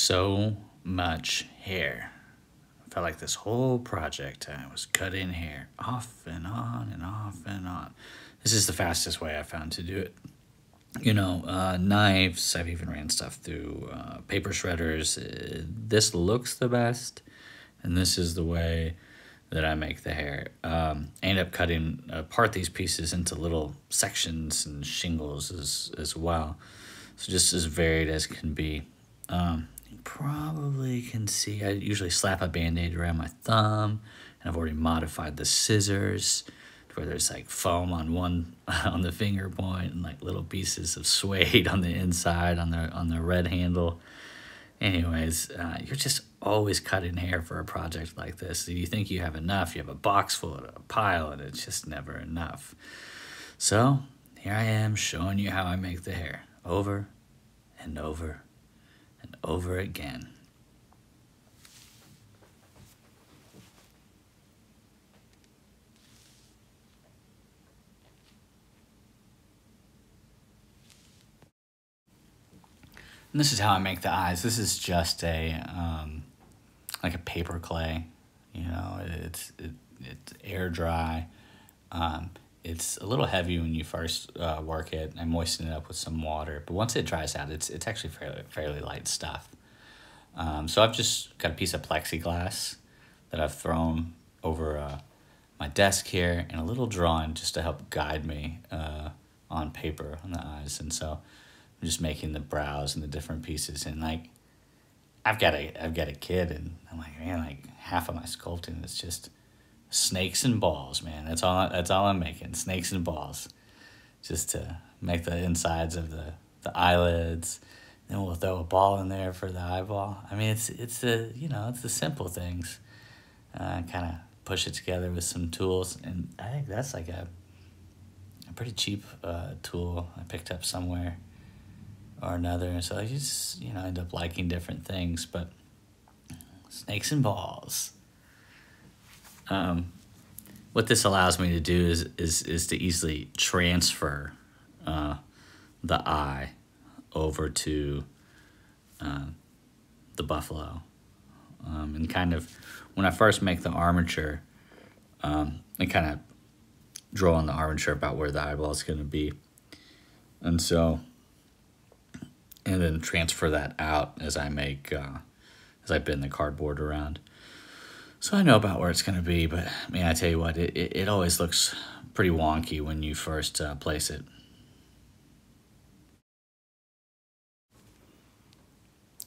so much hair. I felt like this whole project I was cutting hair off and on and off and on. This is the fastest way I found to do it. Knives, I've even ran stuff through paper shredders. This looks the best, and this is the way that I make the hair. I end up cutting apart these pieces into little sections and shingles as well. So just as varied as can be. You probably can see I usually slap a Band-Aid around my thumb, and I've already modified the scissors to where there's like foam on one on the finger point and like little pieces of suede on the inside on the red handle. Anyways, you're just always cutting hair for a project like this. You think you have enough, you have a box full of a pile, and it's just never enough. So here I am showing you how I make the hair over and over and over again. And this is how I make the eyes. This is just like a paper clay. It's air dry. It's a little heavy when you first work it. I moisten it up with some water, but once it dries out, it's actually fairly light stuff. So I've just got a piece of plexiglass that I've thrown over my desk here, and a little drawing just to help guide me on paper on the eyes. And so I'm just making the brows and the different pieces. And like, I've got a kid, and I'm like, man, like half of my sculpting is just snakes and balls, man. That's all I'm making, snakes and balls, just to make the insides of the eyelids. Then we'll throw a ball in there for the eyeball. I mean, it's the simple things. Kind of push it together with some tools, and I think that's like a pretty cheap tool I picked up somewhere or another. So I just end up liking different things, but snakes and balls. What this allows me to do is to easily transfer the eye over to the buffalo. And kind of, when I first make the armature, I kind of draw on the armature about where the eyeball is going to be. And so, and then transfer that out as I bend the cardboard around. So I know about where it's going to be, but man, I tell you what, it always looks pretty wonky when you first place it.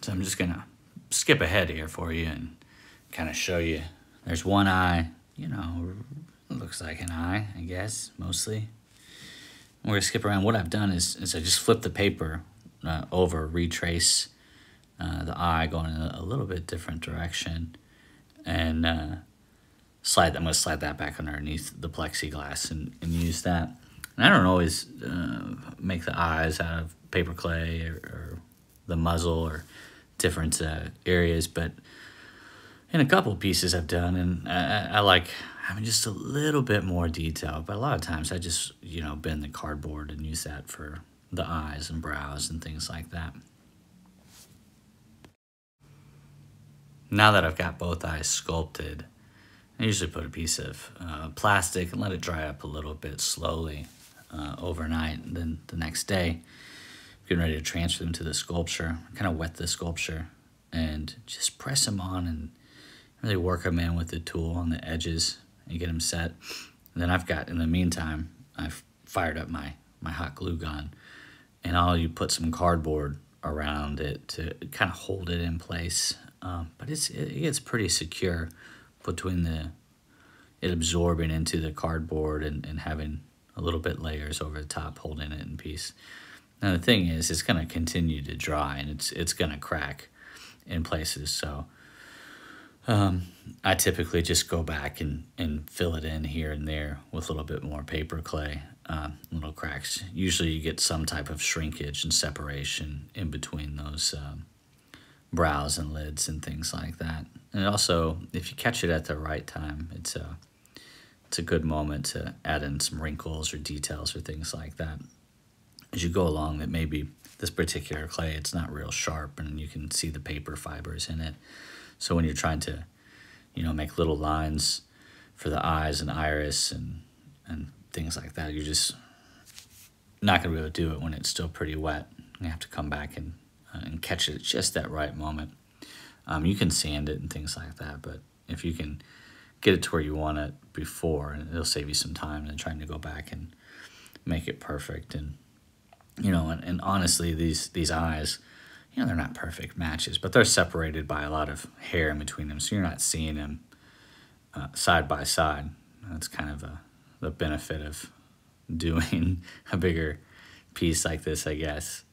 So I'm just going to skip ahead here for you and kind of show you. There's one eye, it looks like an eye, I guess, mostly. We're going to skip around. What I've done is I just flip the paper over, retrace the eye going in a little bit different direction, and I'm going to slide that back underneath the plexiglass and use that. And I don't always make the eyes out of paper clay or the muzzle or different areas, but in a couple pieces I've done, and I like having just a little bit more detail. But a lot of times I just bend the cardboard and use that for the eyes and brows and things like that. Now that I've got both eyes sculpted, I usually put a piece of plastic and let it dry up a little bit slowly overnight. And then the next day, getting ready to transfer them to the sculpture, kind of wet the sculpture and just press them on and really work them in with the tool on the edges and get them set. And then in the meantime, I've fired up my hot glue gun, and you put some cardboard around it to kind of hold it in place. But it gets pretty secure between it absorbing into the cardboard and having a little bit layers over the top holding it in piece. Now the thing is, it's going to continue to dry, and it's going to crack in places. So I typically just go back and fill it in here and there with a little bit more paper clay, little cracks. Usually you get some type of shrinkage and separation in between those brows and lids and things like that. And also, if you catch it at the right time, it's a good moment to add in some wrinkles or details or things like that. as you go along that maybe this particular clay, it's not real sharp and you can see the paper fibers in it. So when you're trying to, make little lines for the eyes and iris and things like that, you're just not going to be able to do it when it's still pretty wet. You have to come back and catch it at just that right moment. You can sand it and things like that, but if you can get it to where you want it before, and it'll save you some time than trying to go back and make it perfect. And and honestly, these eyes, they're not perfect matches, but they're separated by a lot of hair in between them, so you're not seeing them side by side. That's kind of the benefit of doing a bigger piece like this, I guess.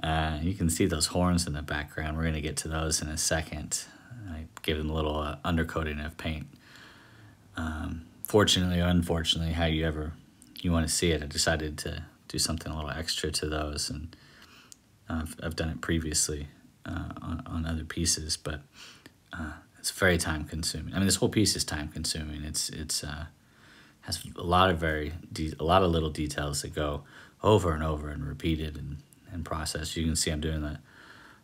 You can see those horns in the background. We're going to get to those in a second. I give them a little undercoating of paint. Fortunately or unfortunately, how you want to see it, I decided to do something a little extra to those, and I've done it previously on other pieces, but it's very time consuming. I mean, this whole piece is time consuming. It's has a lot of little details that go over and over and repeated and processed. You can see I'm doing the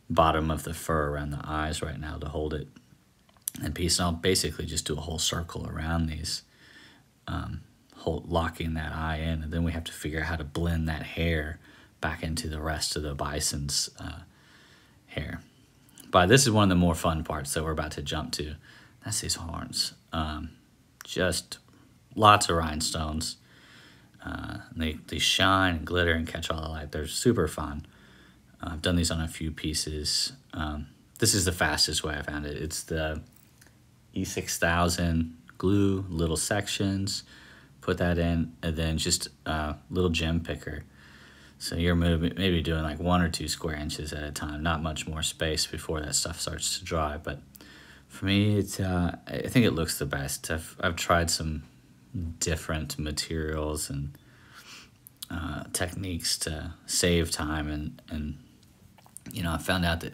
bottom of the fur around the eyes right now to hold it in piece. And I'll basically just do a whole circle around these, locking that eye in, and then we have to figure out how to blend that hair back into the rest of the bison's hair. But this is one of the more fun parts that we're about to jump to. That's these horns. Just lots of rhinestones. They shine and glitter and catch all the light. They're super fun. I've done these on a few pieces. This is the fastest way I found it. It's the E6000 glue, little sections, put that in, and then just a little gem picker. So you're maybe doing like 1 or 2 square inches at a time, not much more space before that stuff starts to dry. But for me, I think it looks the best. I've tried some different materials and techniques to save time, and I found out that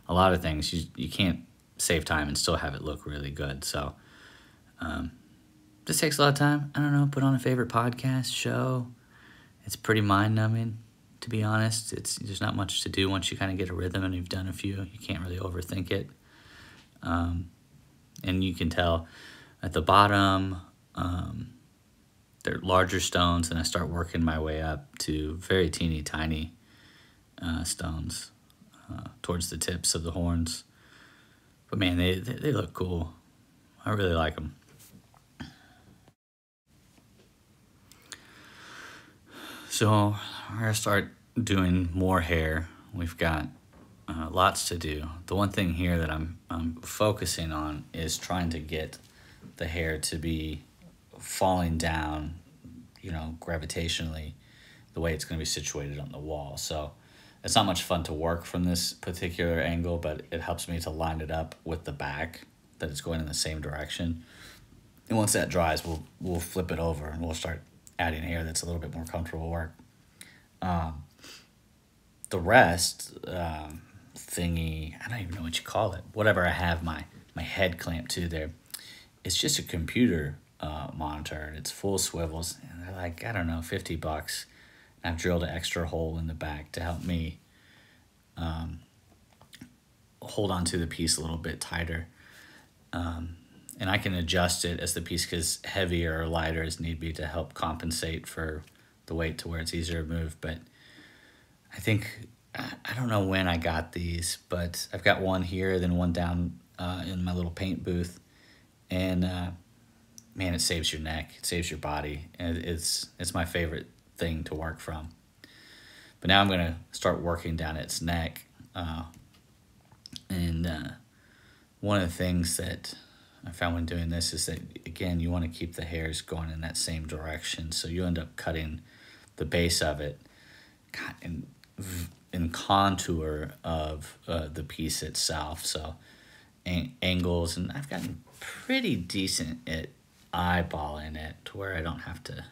a lot of things you can't save time and still have it look really good. So this takes a lot of time. I don't know, put on a favorite podcast show. It's pretty mind-numbing, to be honest. There's not much to do once you kind of get a rhythm and you've done a few. You can't really overthink it. And you can tell at the bottom, they're larger stones, and I start working my way up to very teeny tiny stones towards the tips of the horns. But man, they look cool. I really like them. So we're gonna start doing more hair. We've got lots to do. The one thing here that I'm focusing on is trying to get the hair to be falling down, gravitationally, the way it's going to be situated on the wall. So it's not much fun to work from this particular angle, but it helps me to line it up with the back, that it's going in the same direction. And once that dries, we'll flip it over and we'll start adding hair that's a little bit more comfortable work. The rest thingy, I don't even know what you call it, whatever I have my head clamped to there, it's just a computer monitor. It's full swivels, and they're like, I don't know, $50. And I've drilled an extra hole in the back to help me hold on to the piece a little bit tighter. And I can adjust it as the piece gets heavier or lighter as need be to help compensate for the weight to where it's easier to move. But I think, I don't know when I got these, but I've got one here, then one down in my little paint booth. And man, it saves your neck, it saves your body. And it's my favorite thing to work from. But now I'm gonna start working down its neck. One of the things that I found when doing this is that, again, you want to keep the hairs going in that same direction. So you end up cutting the base of it in contour of the piece itself. So angles, and I've gotten pretty decent at eyeballing it to where I don't have to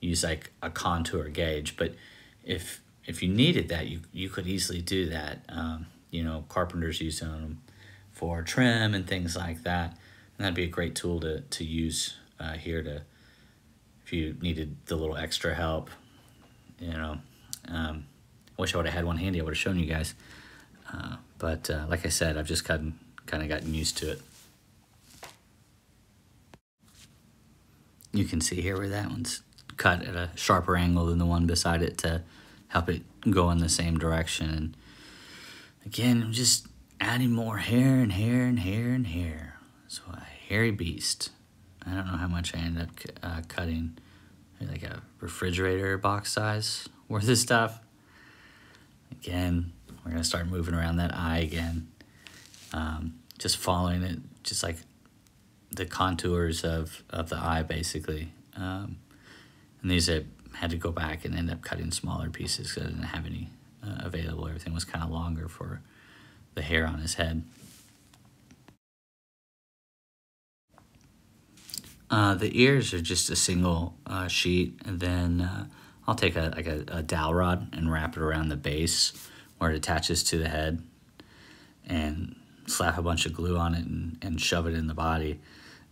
use like a contour gauge. But if you needed that, you could easily do that. Carpenters use them for trim and things like that, and that'd be a great tool to use here if you needed the little extra help you know. Wish I would have had one handy. I would have shown you guys. But like I said, I've just kind of gotten used to it. You can see here where that one's cut at a sharper angle than the one beside it to help it go in the same direction. And again, I'm just adding more hair and hair and hair and hair. So a hairy beast. I don't know how much I end up cutting. Maybe like a refrigerator box size worth of stuff. Again, we're going to start moving around that eye again. Just following it, just like the contours of the eye, basically. And these I had to go back and end up cutting smaller pieces because I didn't have any available. Everything was kind of longer for the hair on his head. The ears are just a single sheet, and then I'll take a dowel rod and wrap it around the base where it attaches to the head and slap a bunch of glue on it and shove it in the body.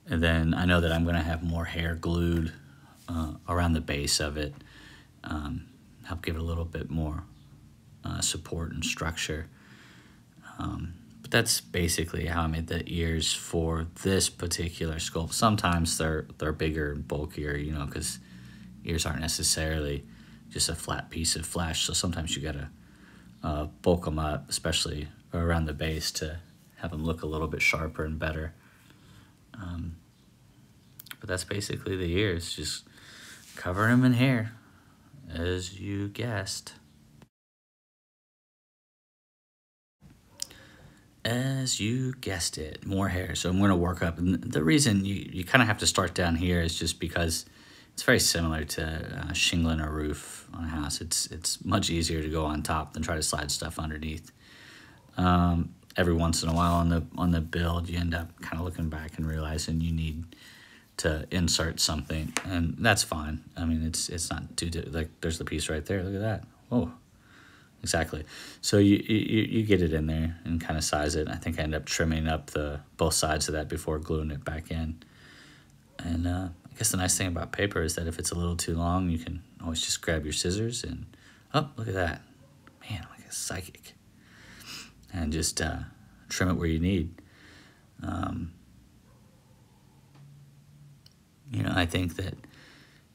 And then I know that I'm going to have more hair glued around the base of it, help give it a little bit more support and structure. But that's basically how I made the ears for this particular sculpt. Sometimes they're bigger and bulkier, you know, because ears aren't necessarily just a flat piece of flesh. So sometimes you gotta bulk them up, especially around the base, to have them look a little bit sharper and better. But that's basically the ears, just cover them in hair, as you guessed. As you guessed it, more hair. So I'm going to work up. And the reason you kind of have to start down here is just because it's very similar to shingling a roof on a house. It's much easier to go on top than try to slide stuff underneath. Every once in a while on the build, you end up kind of looking back and realizing you need to insert something, and that's fine. I mean, it's not too like there's the piece right there. Look at that. Whoa. Exactly. So you get it in there and kind of size it. I think I end up trimming up both sides of that before gluing it back in. And I guess the nice thing about paper is that if it's a little too long, you can always just grab your scissors and, oh, look at that. Man, I'm like a psychic. And just trim it where you need. You know, I think that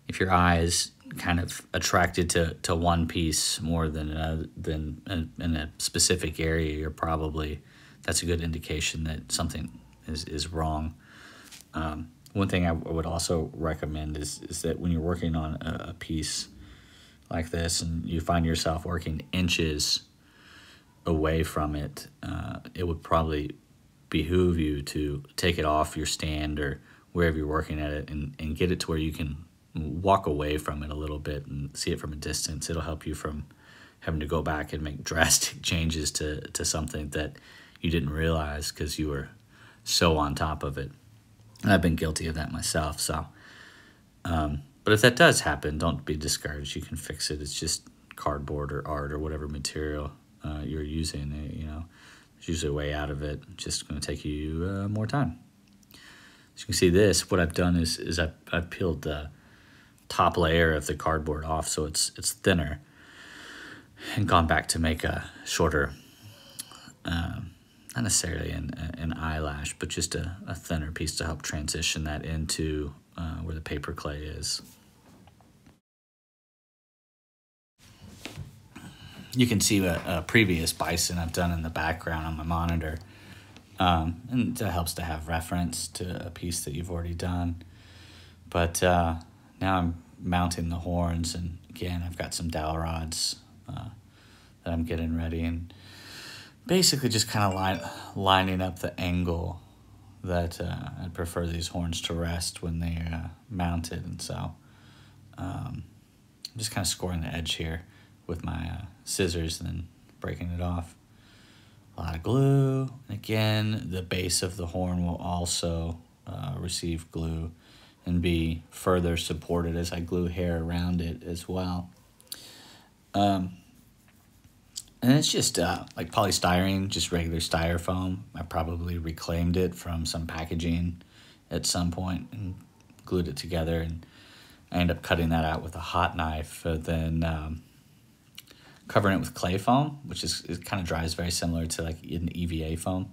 if your eye is kind of attracted to one piece more than in a specific area, that's a good indication that something is wrong. One thing I would also recommend is that when you're working on a piece like this and you find yourself working inches away from it, it would probably behoove you to take it off your stand or wherever you're working at it and get it to where you can walk away from it a little bit and see it from a distance. It'll help you from having to go back and make drastic changes to something that you didn't realize because you were so on top of it. And I've been guilty of that myself. So, but if that does happen, don't be discouraged. You can fix it. It's just cardboard or art or whatever material you're using. You know, there's usually a way out of it. It's just going to take you more time. As you can see, what I've done is I've peeled the top layer of the cardboard off so it's thinner, and gone back to make a shorter, not necessarily an eyelash, but just a thinner piece to help transition that into where the paper clay is. You can see a previous bison I've done in the background on my monitor, and it helps to have reference to a piece that you've already done. But now I'm mounting the horns, and again, I've got some dowel rods that I'm getting ready, and basically just kind of lining up the angle that I'd prefer these horns to rest when they're mounted. And so I'm just kind of scoring the edge here with my scissors and then breaking it off. A lot of glue. Again, the base of the horn will also receive glue and be further supported as I glue hair around it as well. And it's just like polystyrene, just regular styrofoam. I probably reclaimed it from some packaging at some point and glued it together. And I end up cutting that out with a hot knife, then covering it with clay foam, which it kind of dries very similar to like an EVA foam,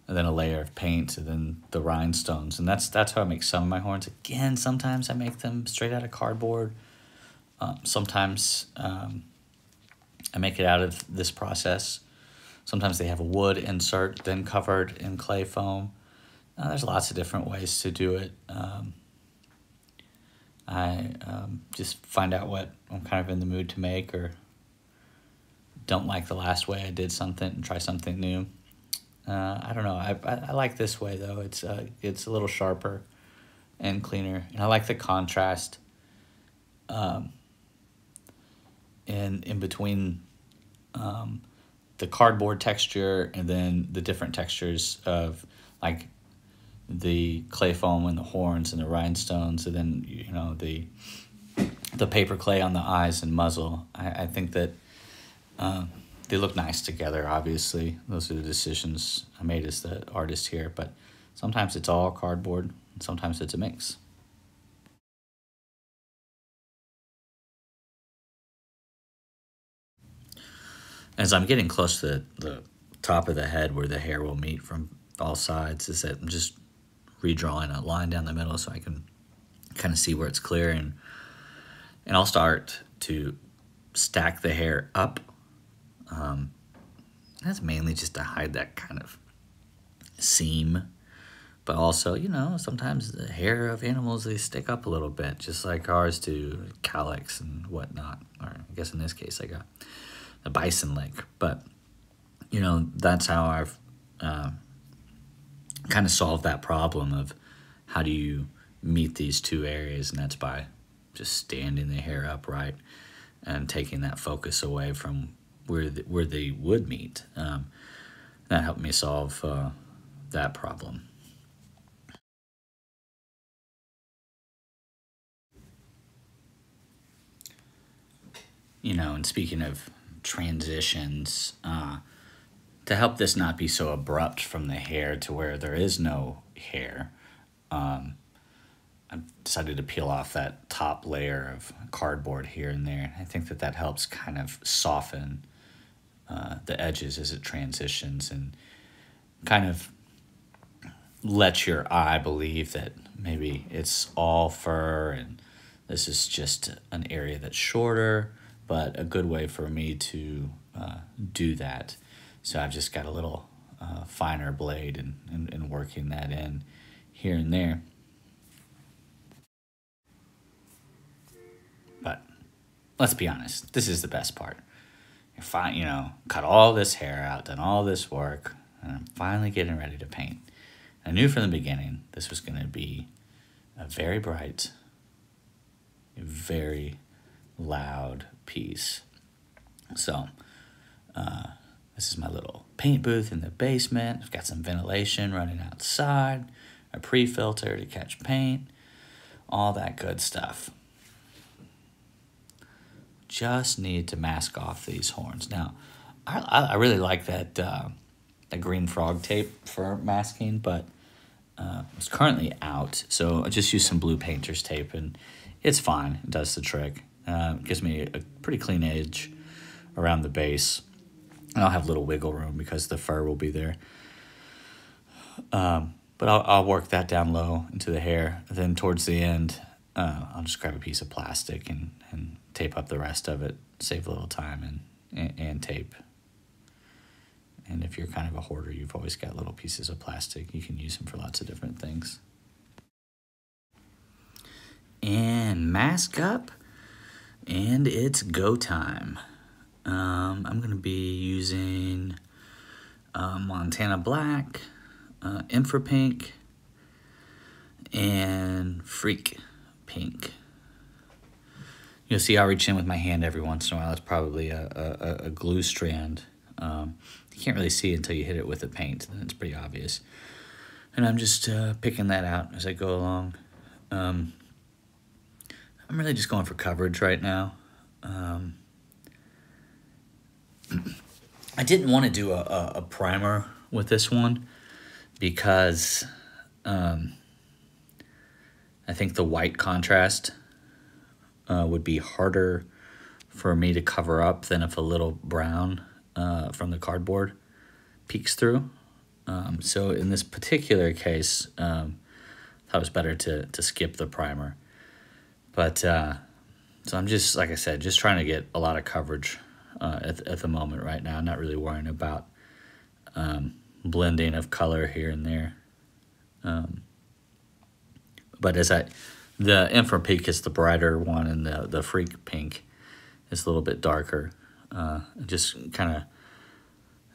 and then a layer of paint, and then the rhinestones. And that's how I make some of my horns. Again, sometimes I make them straight out of cardboard. Sometimes I make it out of this process. Sometimes they have a wood insert, then covered in clay foam. There's lots of different ways to do it. I just find out what I'm kind of in the mood to make, or don't like the last way I did something and try something new. I don't know. I like this way though. It's a little sharper and cleaner, and I like the contrast in between the cardboard texture and then the different textures of like the clay foam and the horns and the rhinestones, and then the paper clay on the eyes and muzzle. I think that they look nice together. Obviously, those are the decisions I made as the artist here, but sometimes it's all cardboard and sometimes it's a mix. As I'm getting close to the top of the head where the hair will meet from all sides, is that I'm just redrawing a line down the middle so I can kind of see where it's clear, and I'll start to stack the hair up. That's mainly just to hide that kind of seam, but also, sometimes the hair of animals, they stick up a little bit, just like ours do, cowlicks and whatnot. Or I guess in this case I got a bison leg, but that's how I've kind of solved that problem of how do you meet these two areas, and that's by just standing the hair upright and taking that focus away from where they would meet. That helped me solve that problem. And speaking of transitions, to help this not be so abrupt from the hair to where there is no hair, I decided to peel off that top layer of cardboard here and there. I think that helps kind of soften the edges as it transitions, and kind of let your eye believe that maybe it's all fur and this is just an area that's shorter, but a good way for me to do that. So I've just got a little finer blade and working that in here and there. But let's be honest, this is the best part. You're fine, cut all this hair out, done all this work, and I'm finally getting ready to paint. I knew from the beginning this was going to be a very bright, very loud piece. So this is my little paint booth in the basement. I've got some ventilation running outside, a pre-filter to catch paint, all that good stuff. Just need to mask off these horns. Now, I really like that green frog tape for masking, but it's currently out, so I just use some blue painter's tape, and it's fine. It does the trick. It gives me a pretty clean edge around the base, and I'll have little wiggle room because the fur will be there. But I'll work that down low into the hair. Then towards the end, I'll just grab a piece of plastic and tape up the rest of it, save a little time and tape. And if you're kind of a hoarder, you've always got little pieces of plastic. You can use them for lots of different things. And mask up, and it's go time. I'm going to be using Montana Black, Infra Pink, and Freak Pink. You'll see I'll reach in with my hand every once in a while. It's probably a glue strand. You can't really see until you hit it with the paint, then it's pretty obvious. And I'm just picking that out as I go along. I'm really just going for coverage right now. I didn't want to do a primer with this one because I think the white contrast would be harder for me to cover up than if a little brown from the cardboard peeks through. So in this particular case, thought it was better to skip the primer. But so I'm just, like I said, just trying to get a lot of coverage at the moment right now. Not really worrying about blending of color here and there. But the Infra Pink is the brighter one, and the Freak Pink is a little bit darker. Just kind of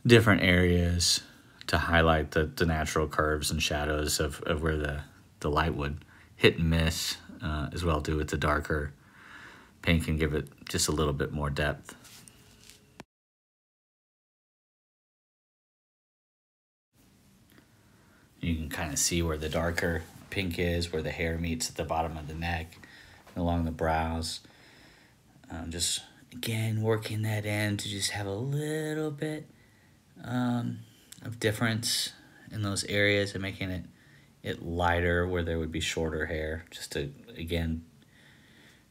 different areas to highlight the natural curves and shadows of where the light would hit and miss, as well do with the darker pink and give it just a little bit more depth. You can kind of see where the darker pink is, where the hair meets at the bottom of the neck, along the brows. Just, again, working that in to just have a little bit of difference in those areas and making it lighter where there would be shorter hair, just to, again,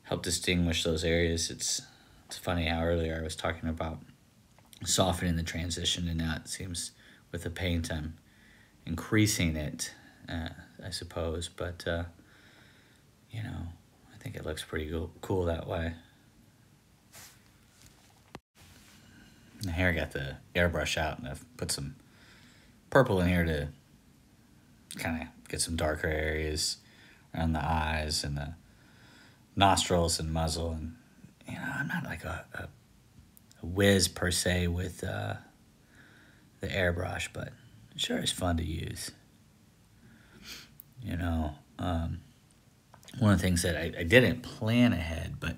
help distinguish those areas. It's funny how earlier I was talking about softening the transition, and now it seems with the paint I'm increasing it, I suppose, but you know, I think it looks pretty cool that way. The hair got the airbrush out, and I've put some purple in here to kind of get some darker areas around the eyes and the nostrils and muzzle. And you know, I'm not like a whiz per se with the airbrush, but it sure is fun to use. You know, one of the things that I didn't plan ahead, but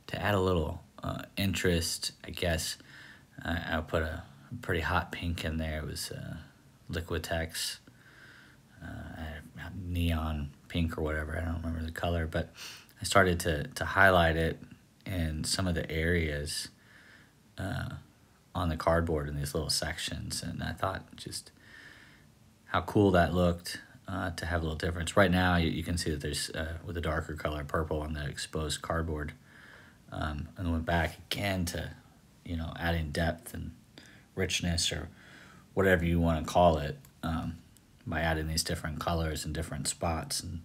to add a little interest, I guess, I put a pretty hot pink in there. It was Liquitex, neon pink or whatever. I don't remember the color, but I started to highlight it in some of the areas on the cardboard in these little sections, and I thought just how cool that looked to have a little difference. Right now, you can see that there's, with a darker color, purple on the exposed cardboard, and then went back again to, you know, adding depth and richness, or whatever you want to call it, by adding these different colors in different spots and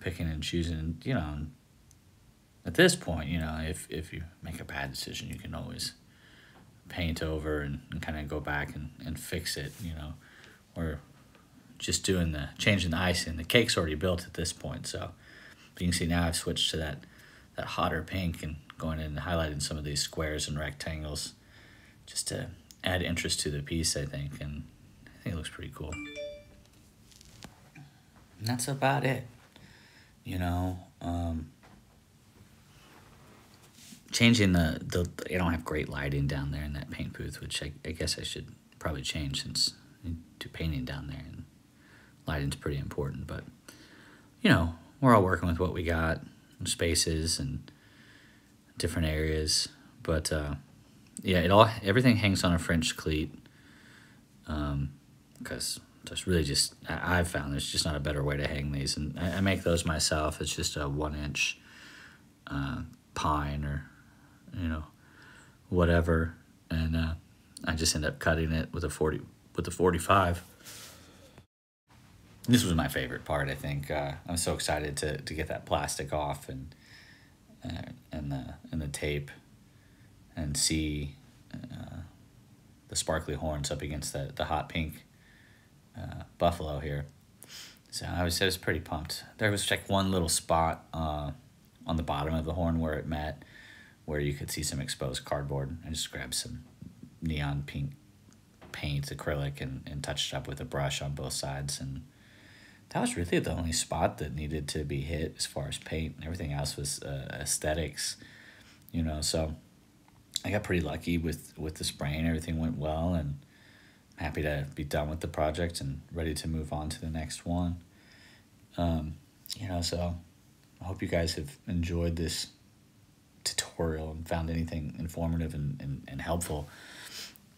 picking and choosing. You know, at this point, you know, if you make a bad decision, you can always paint over and kind of go back and fix it, you know, or just changing the icing. The cake's already built at this point, so you can see now I've switched to that hotter pink and going in and highlighting some of these squares and rectangles just to add interest to the piece, I think, and I think it looks pretty cool. And that's about it, you know. Changing the I don't have great lighting down there in that paint booth, which I guess I should probably change, since I do painting down there and lighting's pretty important. But you know, we're all working with what we got, spaces and different areas. But yeah, everything hangs on a French cleat, because there's really just, I've found there's just not a better way to hang these, and I make those myself. It's just a 1-inch pine, or you know, whatever, and I just end up cutting it with a 45. This was my favorite part, I think. I'm so excited to get that plastic off and the tape, and see the sparkly horns up against the hot pink buffalo here. So I was pretty pumped. There was like one little spot on the bottom of the horn where it met, where you could see some exposed cardboard. I just grabbed some neon pink paint, acrylic, and touched it up with a brush on both sides, and that was really the only spot that needed to be hit as far as paint. Everything else was aesthetics, you know. So I got pretty lucky with the spraying. Everything went well, and I'm happy to be done with the project and ready to move on to the next one. You know, so I hope you guys have enjoyed this tutorial and found anything informative and helpful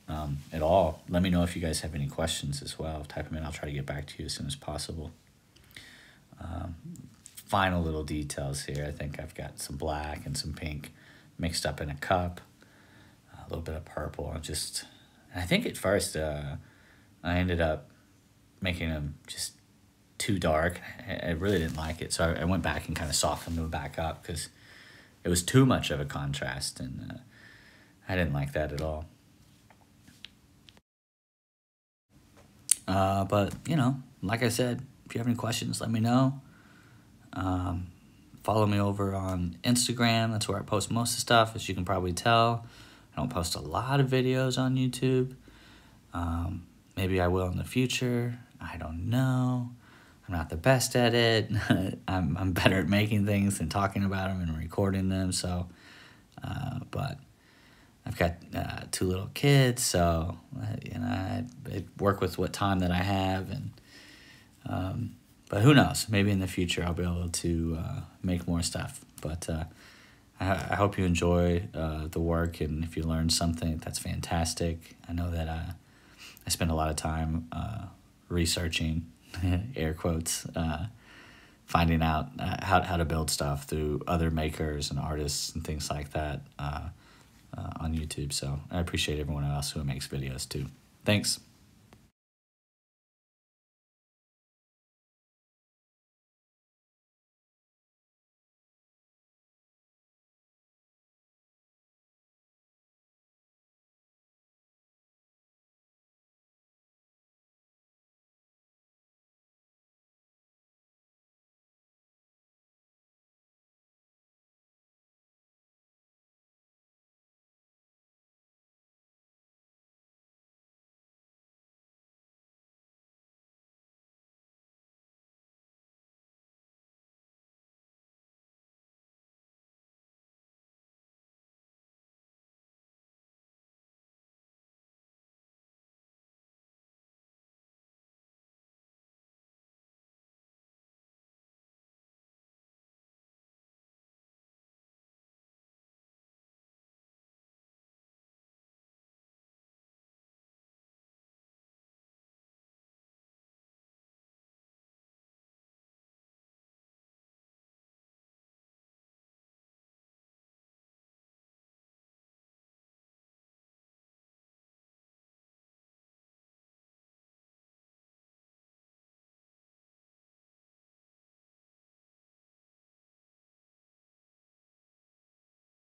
at all. Let me know if you guys have any questions as well. Type them in. I'll try to get back to you as soon as possible. final little details here. I think I've got some black and some pink mixed up in a cup, a little bit of purple. I think at first I ended up making them just too dark. I really didn't like it, so I went back and kind of softened them back up because it was too much of a contrast, and I didn't like that at all. But, like I said, if you have any questions, let me know. Follow me over on Instagram. That's where I post most of the stuff, as you can probably tell. I don't post a lot of videos on YouTube. Maybe I will in the future. I don't know. I'm not the best at it. I'm better at making things than talking about them and recording them. So, but I've got 2 little kids, so I work with what time that I have, and but who knows? Maybe in the future I'll be able to make more stuff. But I hope you enjoy the work, and if you learned something, that's fantastic. I know that I spend a lot of time researching, air quotes, finding out how to build stuff through other makers and artists and things like that on YouTube. So I appreciate everyone else who makes videos too. Thanks.